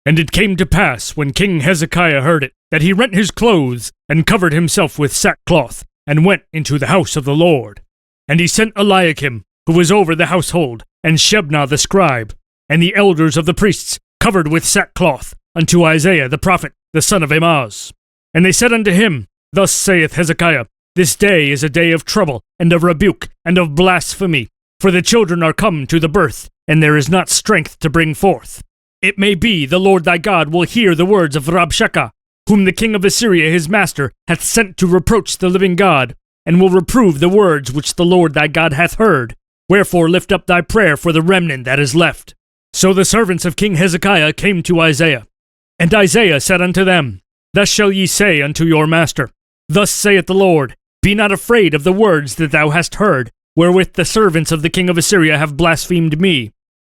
And it came to pass, when King Hezekiah heard it, that he rent his clothes, and covered himself with sackcloth, and went into the house of the Lord. And he sent Eliakim, who was over the household, and Shebna the scribe, and the elders of the priests, covered with sackcloth, unto Isaiah the prophet, the son of Amoz. And they said unto him, Thus saith Hezekiah, This day is a day of trouble, and of rebuke, and of blasphemy, for the children are come to the birth, and there is not strength to bring forth. It may be the Lord thy God will hear the words of Rabshakeh, whom the king of Assyria his master hath sent to reproach the living God, and will reprove the words which the Lord thy God hath heard. Wherefore lift up thy prayer for the remnant that is left. So the servants of King Hezekiah came to Isaiah. And Isaiah said unto them, Thus shall ye say unto your master, Thus saith the Lord, Be not afraid of the words that thou hast heard, wherewith the servants of the king of Assyria have blasphemed me.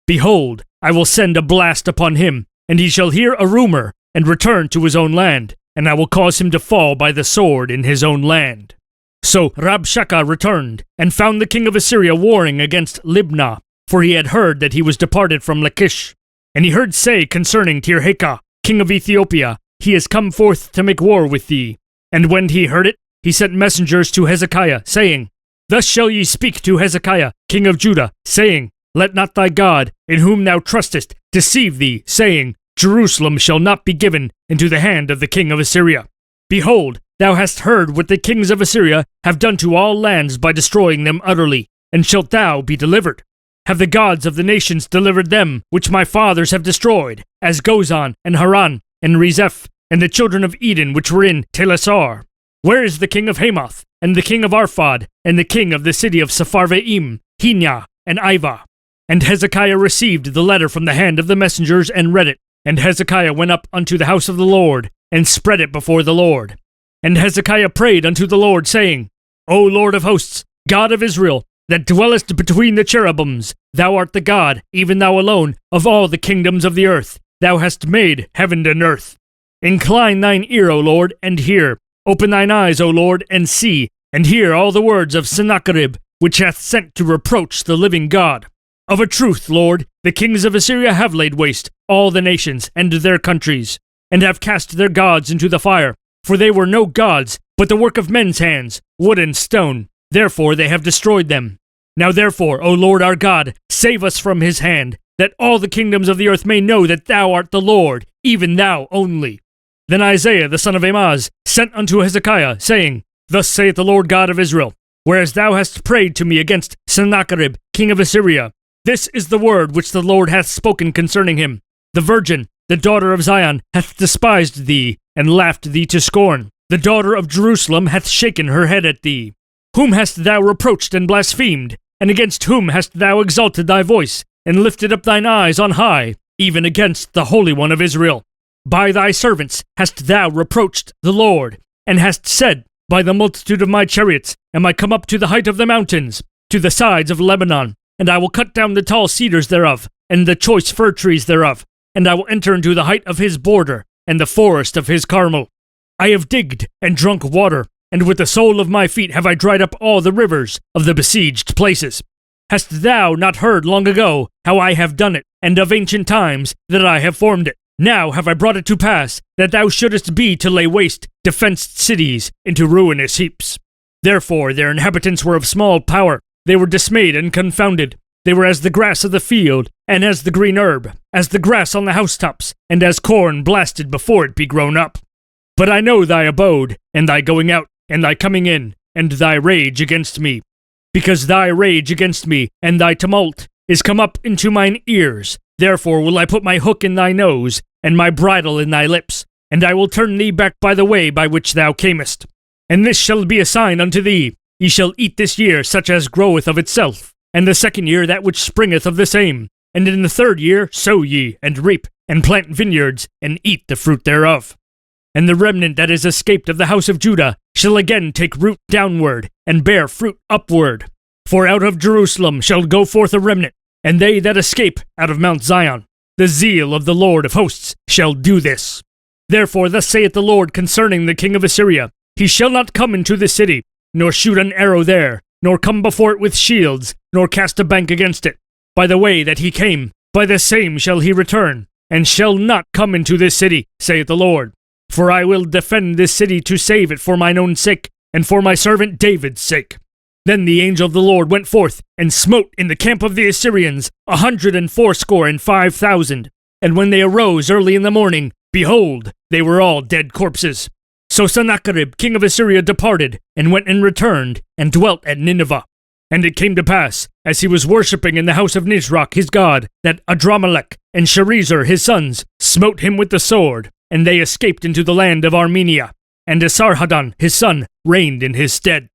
Behold, I will send a blast upon him, and he shall hear a rumor, and return to his own land, and I will cause him to fall by the sword in his own land. So Rabshakeh returned, and found the king of Assyria warring against Libnah, for he had heard that he was departed from Lachish. And he heard say concerning Tirhakah, king of Ethiopia, He is come forth to make war with thee. And when he heard it, he sent messengers to Hezekiah, saying, Thus shall ye speak to Hezekiah, king of Judah, saying, Let not thy God, in whom thou trustest, deceive thee, saying, Jerusalem shall not be given into the hand of the king of Assyria. Behold, thou hast heard what the kings of Assyria have done to all lands by destroying them utterly, and shalt thou be delivered? Have the gods of the nations delivered them, which my fathers have destroyed, as Gozan, and Haran, and Rezeph, and the children of Eden which were in Telassar? Where is the king of Hamath, and the king of Arphad, and the king of the city of Sepharvaim, Henia, and Ivah? And Hezekiah received the letter from the hand of the messengers, and read it. And Hezekiah went up unto the house of the Lord, and spread it before the Lord. And Hezekiah prayed unto the Lord, saying, O Lord of hosts, God of Israel, that dwellest between the cherubims, thou art the God, even thou alone, of all the kingdoms of the earth. Thou hast made heaven and earth. Incline thine ear, O Lord, and hear. Open thine eyes, O Lord, and see, and hear all the words of Sennacherib, which hath sent to reproach the living God. Of a truth, Lord, the kings of Assyria have laid waste all the nations and their countries, and have cast their gods into the fire. For they were no gods, but the work of men's hands, wood and stone. Therefore they have destroyed them. Now therefore, O Lord our God, save us from his hand, that all the kingdoms of the earth may know that thou art the Lord, even thou only. Then Isaiah the son of Amoz sent unto Hezekiah, saying, Thus saith the Lord God of Israel, Whereas thou hast prayed to me against Sennacherib, king of Assyria, this is the word which the Lord hath spoken concerning him. The virgin, the daughter of Zion, hath despised thee, and laughed thee to scorn. The daughter of Jerusalem hath shaken her head at thee. Whom hast thou reproached and blasphemed? And against whom hast thou exalted thy voice, and lifted up thine eyes on high, even against the Holy One of Israel? By thy servants hast thou reproached the Lord, and hast said, By the multitude of my chariots am I come up to the height of the mountains, to the sides of Lebanon, and I will cut down the tall cedars thereof, and the choice fir trees thereof, and I will enter into the height of his border, and the forest of his Carmel. I have digged and drunk water, and with the sole of my feet have I dried up all the rivers of the besieged places. Hast thou not heard long ago how I have done it, and of ancient times that I have formed it? Now have I brought it to pass, that thou shouldest be to lay waste defenced cities into ruinous heaps. Therefore their inhabitants were of small power. They were dismayed and confounded. They were as the grass of the field, and as the green herb, as the grass on the housetops, and as corn blasted before it be grown up. But I know thy abode, and thy going out, and thy coming in, and thy rage against me. Because thy rage against me, and thy tumult, is come up into mine ears. Therefore will I put my hook in thy nose, and my bridle in thy lips, and I will turn thee back by the way by which thou camest. And this shall be a sign unto thee. Ye shall eat this year such as groweth of itself, and the second year that which springeth of the same. And in the third year sow ye, and reap, and plant vineyards, and eat the fruit thereof. And the remnant that is escaped of the house of Judah shall again take root downward, and bear fruit upward. For out of Jerusalem shall go forth a remnant, and they that escape out of Mount Zion. The zeal of the Lord of hosts shall do this. Therefore thus saith the Lord concerning the king of Assyria, He shall not come into the city, nor shoot an arrow there, nor come before it with shields, nor cast a bank against it. By the way that he came, by the same shall he return, and shall not come into this city, saith the Lord. For I will defend this city to save it for mine own sake, and for my servant David's sake. Then the angel of the Lord went forth, and smote in the camp of the Assyrians 185,000. And when they arose early in the morning, behold, they were all dead corpses. So Sennacherib king of Assyria departed, and went and returned, and dwelt at Nineveh. And it came to pass, as he was worshipping in the house of Nisroch his god, that Adramelech and Sharezer his sons smote him with the sword, and they escaped into the land of Armenia. And Esarhaddon his son reigned in his stead.